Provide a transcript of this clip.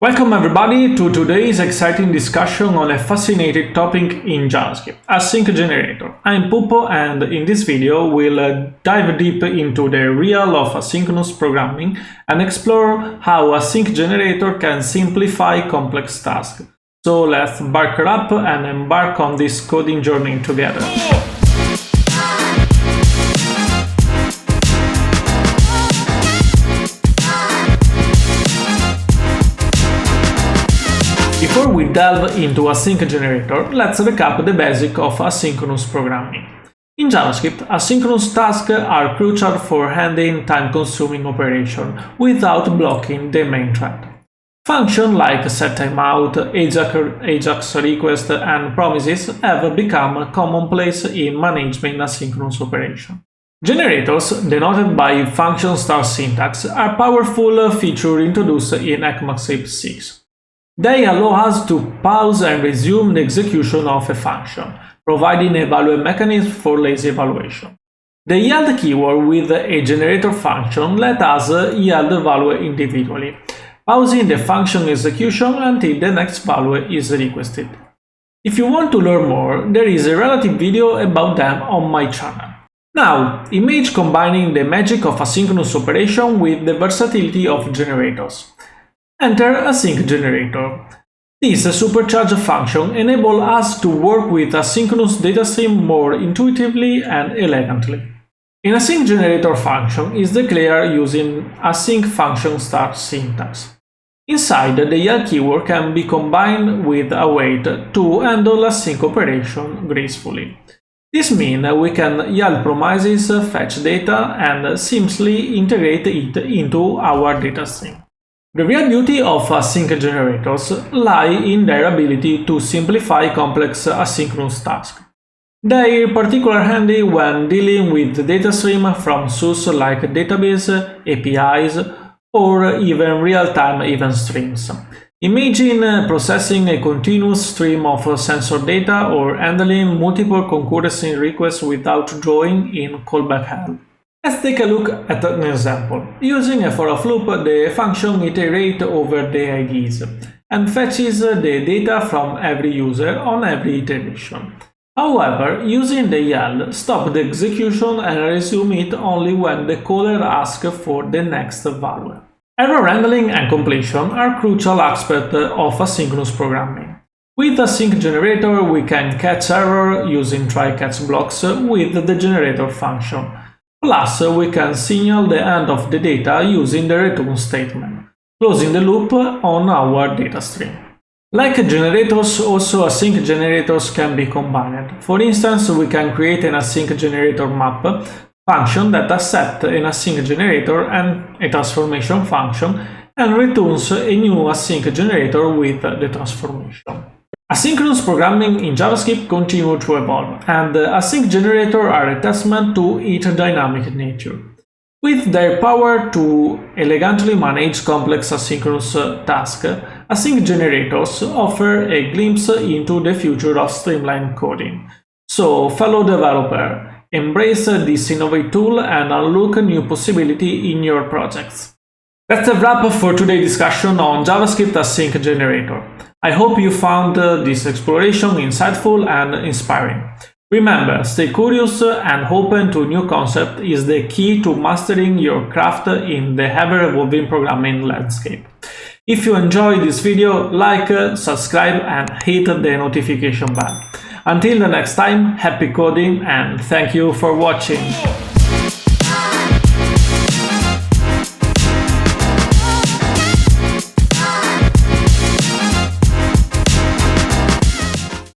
Welcome everybody to today's exciting discussion on a fascinating topic in JavaScript, Async Generator. I'm Pupo, and in this video we'll dive deep into the realm of asynchronous programming and explore how Async Generator can simplify complex tasks. So let's buckle up and embark on this coding journey together. Before we delve into Async Generator, let's recap the basics of asynchronous programming. In JavaScript, asynchronous tasks are crucial for handling time-consuming operations without blocking the main thread. Functions like setTimeout, AJAX request, and promises have become commonplace in managing asynchronous operations. Generators, denoted by function star syntax, are powerful features introduced in ECMAScript 6. They allow us to pause and resume the execution of a function, providing a value mechanism for lazy evaluation. The yield keyword with a generator function lets us yield value individually, pausing the function execution until the next value is requested. If you want to learn more, there is a relative video about them on my channel. Now, imagine combining the magic of asynchronous operation with the versatility of generators. Enter Async Generator. This supercharged function enables us to work with asynchronous datastream more intuitively and elegantly. An Async Generator function is declared using async function start syntax. Inside, the yield keyword can be combined with await to handle async operation gracefully. This means we can yield promises, fetch data, and seamlessly integrate it into our datastream. The real beauty of async generators lies in their ability to simplify complex asynchronous tasks. They are particularly handy when dealing with data streams from sources like database, APIs, or even real-time event streams. Imagine processing a continuous stream of sensor data or handling multiple concurrency requests without drawing in callback hell. Let's take a look at an example. Using a for loop, the function iterates over the IDs and fetches the data from every user on every iteration. However, using the yield stops the execution and resumes it only when the caller asks for the next value. Error handling and completion are crucial aspects of asynchronous programming. With Async Generator, we can catch error using try-catch blocks with the generator function. Plus, we can signal the end of the data using the return statement, closing the loop on our data stream. Like generators, also async generators can be combined. For instance, we can create an async generator map function that accepts an async generator and a transformation function and returns a new async generator with the transformation. Asynchronous programming in JavaScript continues to evolve, and async generators are a testament to its dynamic nature. With their power to elegantly manage complex asynchronous tasks, async generators offer a glimpse into the future of streamlined coding. So, fellow developer, embrace this innovative tool and unlock new possibilities in your projects. That's a wrap for today's discussion on JavaScript Async Generator. I hope you found this exploration insightful and inspiring. Remember, stay curious and open to new concepts is the key to mastering your craft in the ever-evolving programming landscape. If you enjoyed this video, like, subscribe, and hit the notification bell. Until the next time, happy coding and thank you for watching.